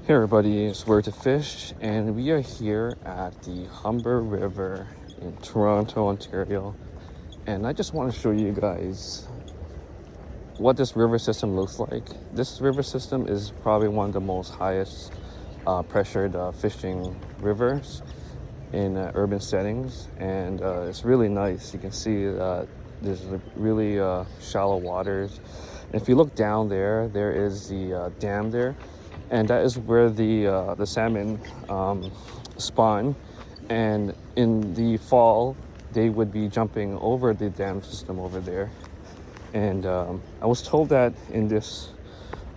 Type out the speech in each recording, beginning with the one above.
Hey everybody, it's Where to Fish, and we are here at the Humber River in Toronto, Ontario. And I just want to show you guys what this river system looks like. This river system is probably one of the most highest pressured fishing rivers in urban settings, and it's really nice. You can see there's really shallow waters. And if you look down there, there is the dam there, and that is where the salmon spawn. And in the fall, they would be jumping over the dam system over there. And I was told that in this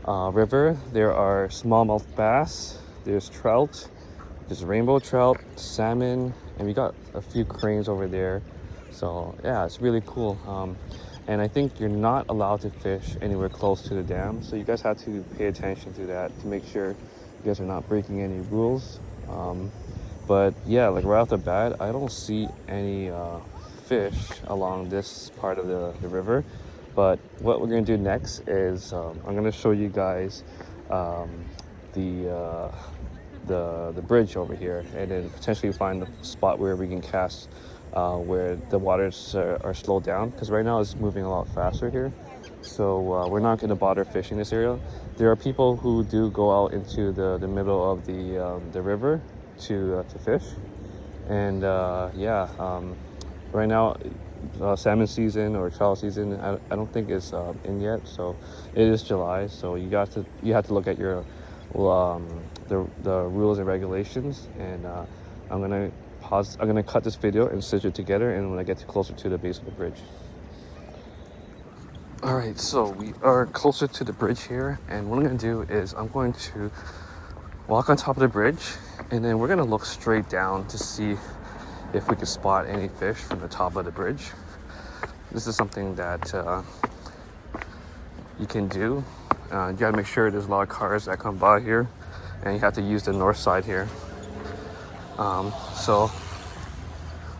river there are smallmouth bass, there's trout, there's rainbow trout, salmon, and we got a few cranes over there. So yeah, it's really cool. And I think you're not allowed to fish anywhere close to the dam, so you guys have to pay attention to that to make sure you guys are not breaking any rules. But yeah, like right off the bat, I don't see any fish along this part of the river. But what we're gonna do next is I'm gonna show you guys the bridge over here, and then potentially find a spot where we can cast where the waters are slowed down, because right now it's moving a lot faster here. So we're not going to bother fishing this area. There are people who do go out into the middle of the river to fish, and right now salmon season or trout season I don't think it's in yet. So it is July, so you have to look at your the rules and regulations. And I'm gonna cut this video and stitch it together, and when I get closer to the base of the bridge. All right, so we are closer to the bridge here, and what I'm gonna do is I'm going to walk on top of the bridge, and then we're gonna look straight down to see if we can spot any fish from the top of the bridge. This is something that you can do. You gotta make sure there's a lot of cars that come by here, and you have to use the north side here. So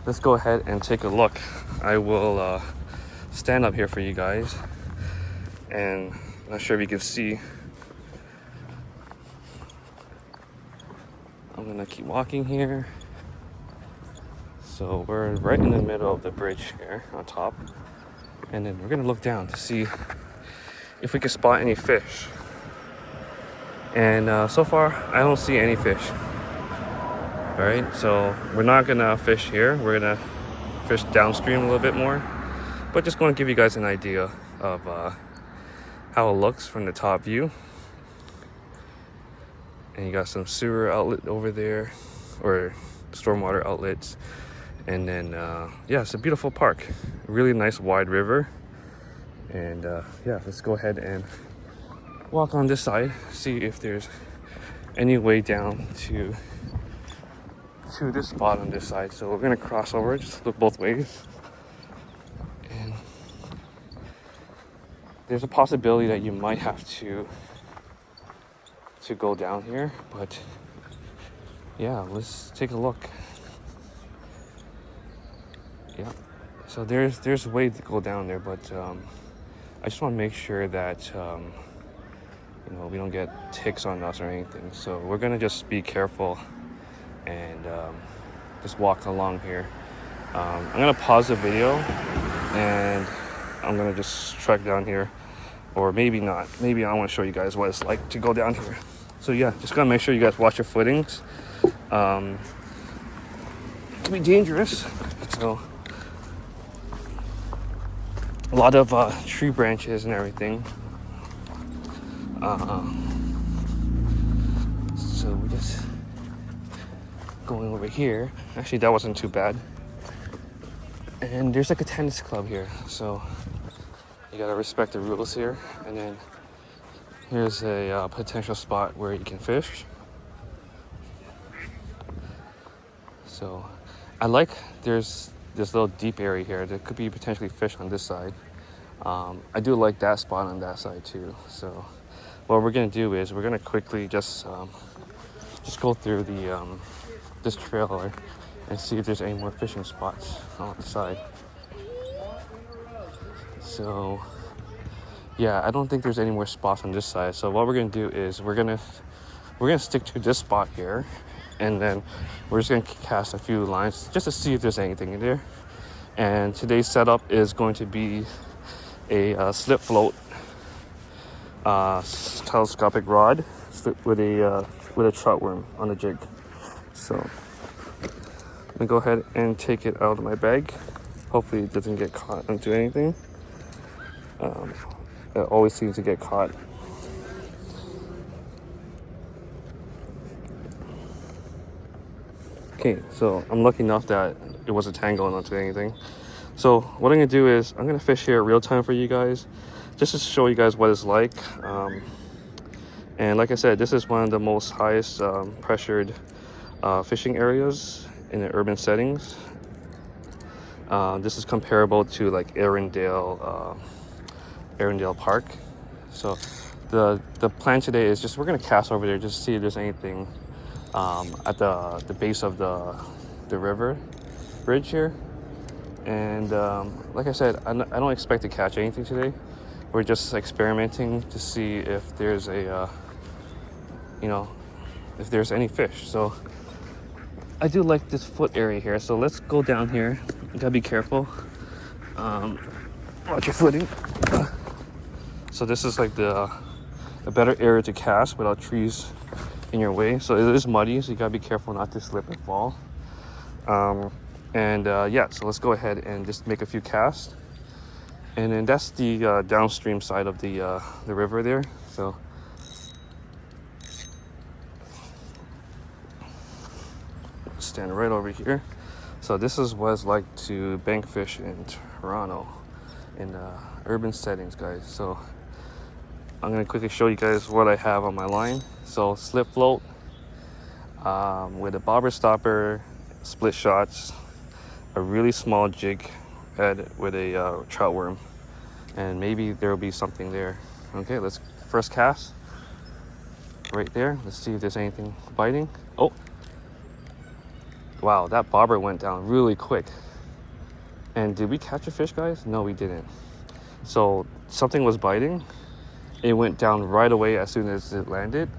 let's go ahead and take a look. I will stand up here for you guys, and I'm not sure if you can see. I'm gonna keep walking here. So we're right in the middle of the bridge here on top, and then we're gonna look down to see if we can spot any fish. And so far I don't see any fish. All right, so we're not gonna fish here. We're gonna fish downstream a little bit more, but just going to give you guys an idea of how it looks from the top view. And you got some sewer outlet over there, or stormwater outlets. And then yeah, it's a beautiful park, really nice wide river. And yeah, let's go ahead and walk on this side, see if there's any way down to this spot on this side. So we're gonna cross over, just look both ways. And there's a possibility that you might have to go down here, but yeah, let's take a look. Yeah, so there's a way to go down there, but I just want to make sure that we don't get ticks on us or anything. So we're gonna just be careful and just walk along here. I'm gonna pause the video, and I'm gonna just trek down here, or maybe not. Maybe I want to show you guys what it's like to go down here. So yeah, just gotta make sure you guys watch your footings. It can be dangerous. So a lot of tree branches and everything. So we just going over here. Actually, that wasn't too bad. And there's like a tennis club here, so you gotta respect the rules here. And then here's a potential spot where you can fish. So I like there's this little deep area here. There could be potentially fish on this side. I do like that spot on that side too. So what we're gonna do is we're gonna quickly just go through this trailer and see if there's any more fishing spots on the side. So yeah, I don't think there's any more spots on this side. So what we're gonna do is we're gonna we're gonna stick to this spot here, and then we're just gonna cast a few lines just to see if there's anything in there. And today's setup is going to be a slip float telescopic rod with a trout worm on the jig. So let me go ahead and take it out of my bag. Hopefully it doesn't get caught into anything. It always seems to get caught. Okay, so I'm lucky enough that it wasn't tangling onto anything. So what I'm gonna do is I'm gonna fish here real time for you guys, just to show you guys what it's like. And like I said, this is one of the most highest pressured fishing areas in the urban settings. This is comparable to like Arendelle Park. So the plan today is just we're gonna cast over there just to see if there's anything at the base of the river bridge here. And like I said, I don't expect to catch anything today. We're just experimenting to see if there's if there's any fish. So I do like this foot area here. So let's go down here. You gotta be careful. Watch your footing. So this is like a better area to cast without trees in your way. So it is muddy, so you gotta be careful not to slip and fall. Yeah, so let's go ahead and just make a few casts. And then that's the downstream side of the river there. So stand right over here. So this is what it's like to bank fish in Toronto in urban settings, guys. So I'm gonna quickly show you guys what I have on my line. So slip float with a bobber stopper, split shots, a really small jig head with a trout worm, and maybe there will be something there. Okay, let's first cast right there. Let's see if there's anything biting. Oh, wow, that bobber went down really quick. And did we catch a fish, guys? No, we didn't. So something was biting. It went down right away as soon as it landed.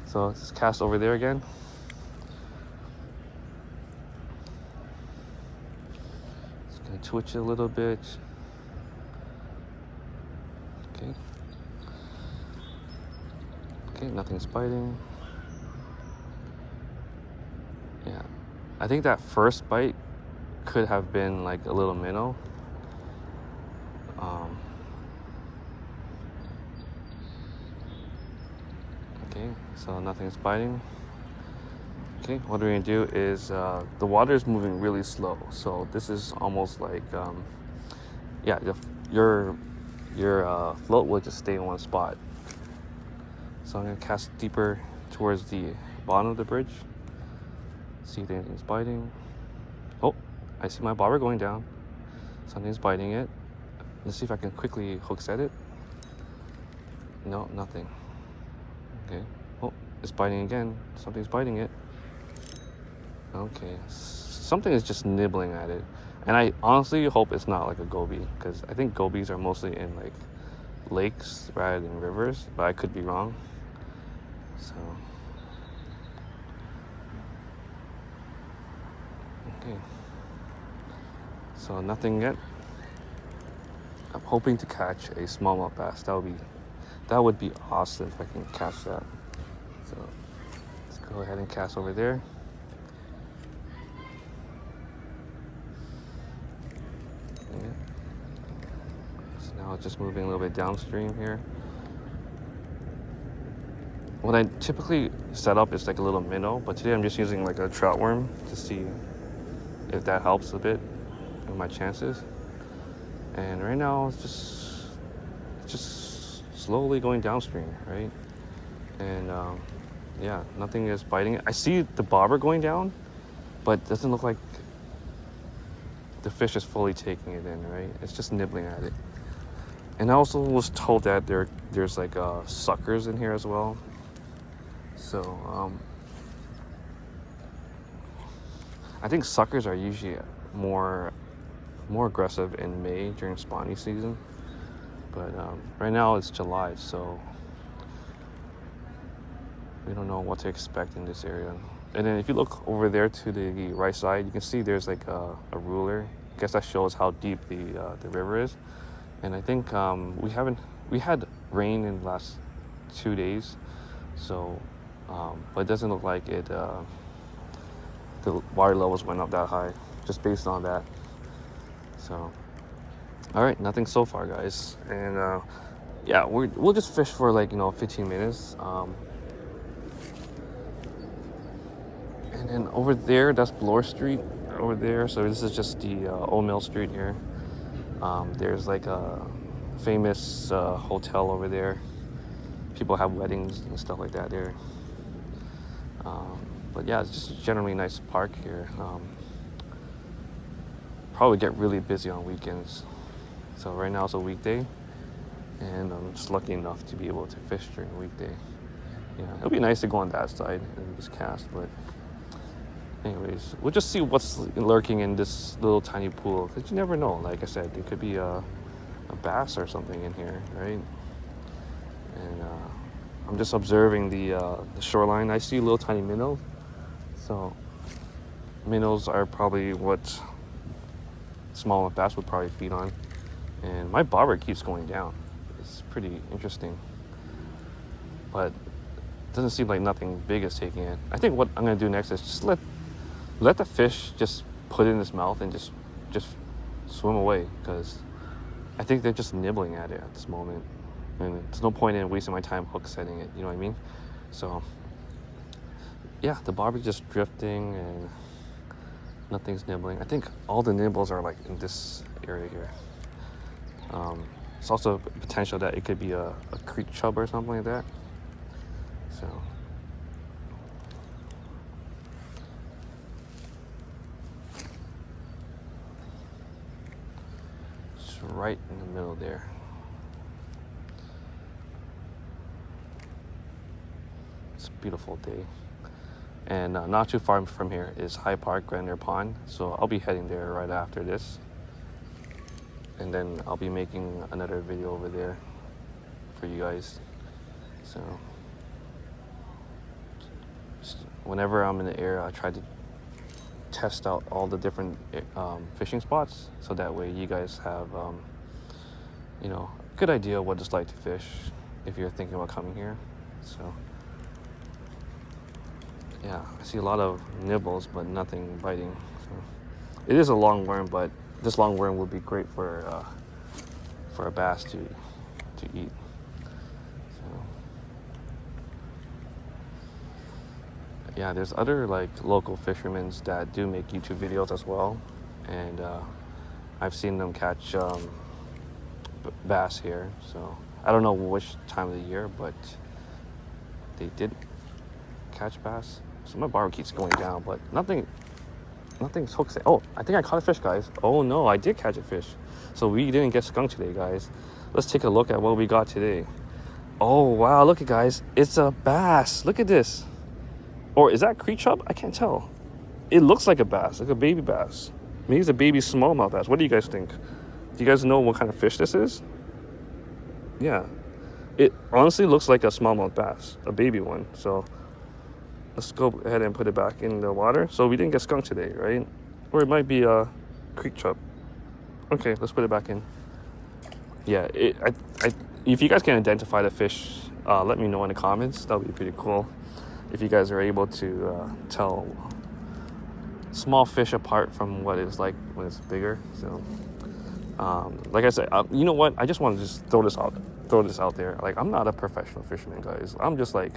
So let's cast over there again. Just gonna twitch it a little bit. Okay. Okay, nothing's biting. Yeah, I think that first bite could have been like a little minnow. Okay, so nothing's biting. Okay, what we're gonna do is the water is moving really slow, so this is almost like yeah, your float will just stay in one spot. So I'm gonna cast deeper towards the bottom of the bridge. See if anything's biting. Oh, I see my bobber going down. Something's biting it. Let's see if I can quickly hook set it. No, nothing. Okay. Oh, it's biting again. Something's biting it. Okay. Something is just nibbling at it. And I honestly hope it's not like a goby, because I think gobies are mostly in like lakes rather than rivers, but I could be wrong. So okay. So nothing yet. I'm hoping to catch a smallmouth bass. That would be awesome if I can catch that. So let's go ahead and cast over there. Yeah. So now it's just moving a little bit downstream here. What I typically set up is like a little minnow, but today I'm just using like a trout worm to see if that helps a bit with my chances. And right now it's just slowly going downstream, right? And yeah, nothing is biting it. I see the bobber going down, but it doesn't look like the fish is fully taking it in, right? It's just nibbling at it. And I also was told that there's like suckers in here as well. So I think suckers are usually more aggressive in May during spawning season, but right now it's July, so we don't know what to expect in this area. And then if you look over there to the right side, you can see there's like a ruler. I guess that shows how deep the river is. And I think we had rain in the last 2 days, so but it doesn't look like the water levels went up that high, just based on that. So, all right, nothing so far, guys. And yeah, we'll just fish for like 15 minutes. And then over there, that's Bloor Street over there. So this is just the Old Mill Street here. There's like a famous hotel over there. People have weddings and stuff like that there. But yeah, it's just a generally nice park here. Probably get really busy on weekends. So right now it's a weekday, and I'm just lucky enough to be able to fish during a weekday. Yeah, it'll be nice to go on that side and just cast, but anyways, we'll just see what's lurking in this little tiny pool, because you never know. Like I said, there could be a bass or something in here, right? And I'm just observing the shoreline. I see little tiny minnows. So minnows are probably what smallmouth bass would probably feed on. And my bobber keeps going down. It's pretty interesting. But it doesn't seem like nothing big is taking it. I think what I'm going to do next is just let the fish just put it in his mouth and just swim away, because I think they're just nibbling at it at this moment. And there's no point in wasting my time hook setting it, you know what I mean? So yeah, the bobber's just drifting and nothing's nibbling. I think all the nibbles are like in this area here. It's also potential that it could be a creek chub or something like that. So it's right in the middle there. It's a beautiful day. And not too far from here is High Park, Grandeur Pond. So I'll be heading there right after this. And then I'll be making another video over there for you guys. So whenever I'm in the area, I try to test out all the different fishing spots, so that way you guys have a good idea what it's like to fish if you're thinking about coming here. So yeah, I see a lot of nibbles, but nothing biting. So it is a long worm, but this long worm would be great for a bass to eat. So yeah, there's other like local fishermen that do make YouTube videos as well, and I've seen them catch bass here. So I don't know which time of the year, but they did catch bass. So my bar keeps going down, but nothing's hooked. Oh, I think I caught a fish, guys. Oh no, I did catch a fish. So we didn't get skunked today, guys. Let's take a look at what we got today. Oh wow, look at guys, it's a bass. Look at this. Or is that creek chub? I can't tell. It looks like a bass, like a baby bass. Maybe it's a baby smallmouth bass. What do you guys think? Do you guys know what kind of fish this is? Yeah, it honestly looks like a smallmouth bass, a baby one. So let's go ahead and put it back in the water. So we didn't get skunked today, right? Or it might be a creek chub. Okay, let's put it back in. Yeah, if you guys can identify the fish, let me know in the comments. That would be pretty cool. If you guys are able to tell small fish apart from what it's like when it's bigger. So, like I said, you know what? I just want to just throw this out there. Like, I'm not a professional fisherman, guys. I'm just like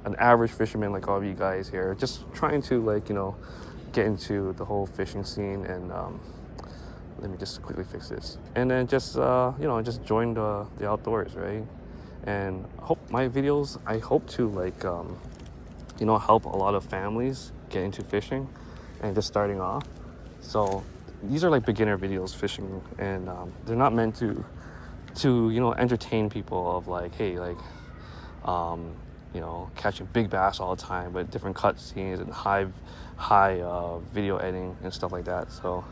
an average fisherman, like all of you guys here, just trying to get into the whole fishing scene. And let me just quickly fix this, and then just just join the outdoors, right? And hope my videos, I hope to help a lot of families get into fishing and just starting off. So these are like beginner videos fishing, and they're not meant to entertain people of like, hey, like catching big bass all the time, but different cut scenes and high video editing and stuff like that. So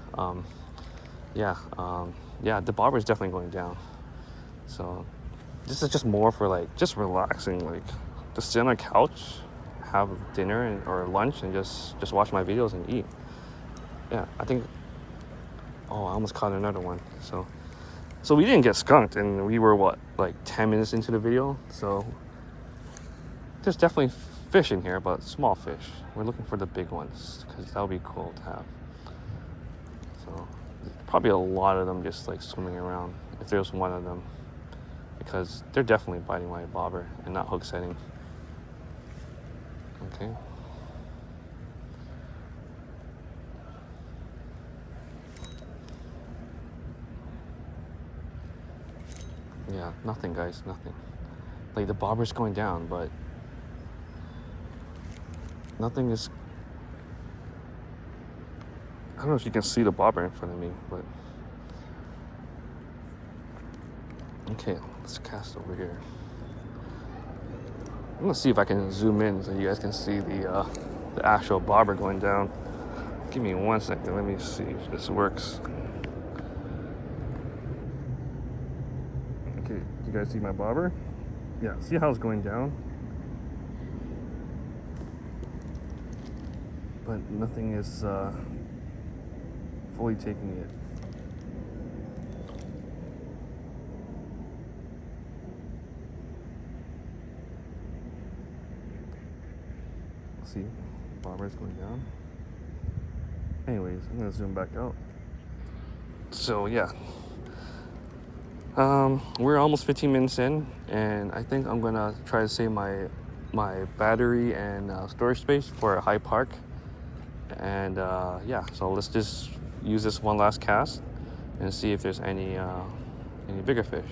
the bobber is definitely going down. So this is just more for like just relaxing, like just sit on a couch have dinner or lunch and just watch my videos and eat. Yeah, I think. Oh, I almost caught another one. So we didn't get skunked, and we were what, like 10 minutes into the video. So there's definitely fish in here, but small fish. We're looking for the big ones because that would be cool to have. So probably a lot of them just like swimming around if there's one of them, because they're definitely biting my bobber and not hook setting. Okay. Yeah, nothing, guys, nothing. Like the bobber's going down, but nothing is. I don't know if you can see the bobber in front of me, but okay, let's cast over here. I'm gonna see if I can zoom in so you guys can see the actual bobber going down. Give me 1 second. Let me see if this works. Okay, you guys see my bobber? Yeah, see how it's going down? But nothing is fully taking it. See, bobber's going down. Anyways, I'm gonna zoom back out. So yeah, we're almost 15 minutes in, and I think I'm gonna try to save my battery and storage space for a high park. And yeah, so let's just use this one last cast and see if there's any bigger fish.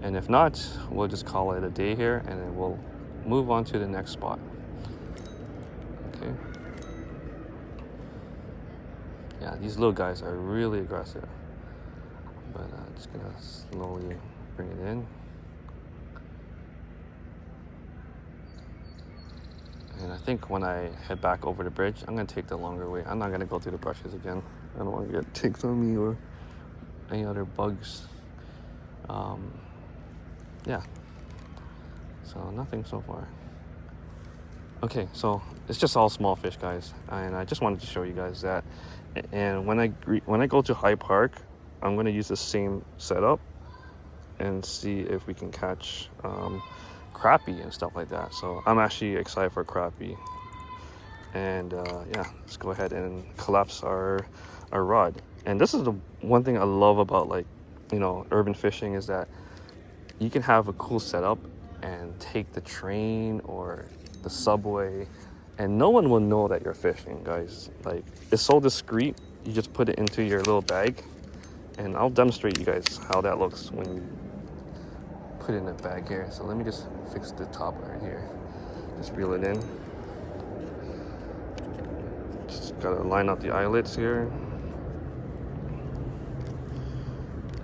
And if not, we'll just call it a day here, and then we'll move on to the next spot. Okay. Yeah, these little guys are really aggressive. But just gonna slowly bring it in. And I think when I head back over the bridge, I'm gonna take the longer way. I'm not gonna go through the brushes again. I don't want to get ticks on me or any other bugs. Yeah. So nothing so far. Okay, so it's just all small fish, guys, and I just wanted to show you guys that. And when I go to High Park, I'm gonna use the same setup and see if we can catch crappie and stuff like that. So I'm actually excited for crappie. And yeah, let's go ahead and collapse our rod. And this is the one thing I love about, like, you know, urban fishing, is that you can have a cool setup and take the train or the subway, and no one will know that you're fishing, guys. Like, it's so discreet. You just put it into your little bag, and I'll demonstrate you guys how that looks when you put it in a bag here. So let me just fix the top right here. Just reel it in. Just gotta line up the eyelets here.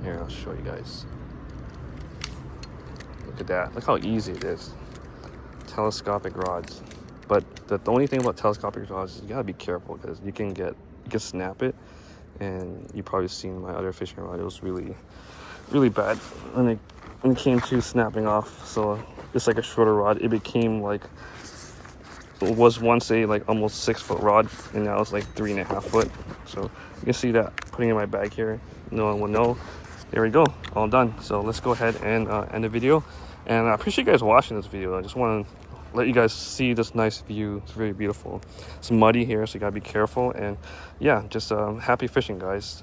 Here, I'll show you guys. Look at that. Look how easy it is. Telescopic rods. But the only thing about telescopic rods is you gotta be careful, because you can snap it. And you've probably seen my other fishing rod. It was really, really bad when it came to snapping off. So it's like a shorter rod. It became like, it was once a like almost 6 foot rod, and now it's like 3.5 foot. So you can see that putting in my bag here, no one will know. There we go, all done. So let's go ahead and end the video. And I appreciate you guys watching this video. I just want to let you guys see this nice view. It's very beautiful. It's muddy here, so you gotta be careful. And yeah, just happy fishing, guys.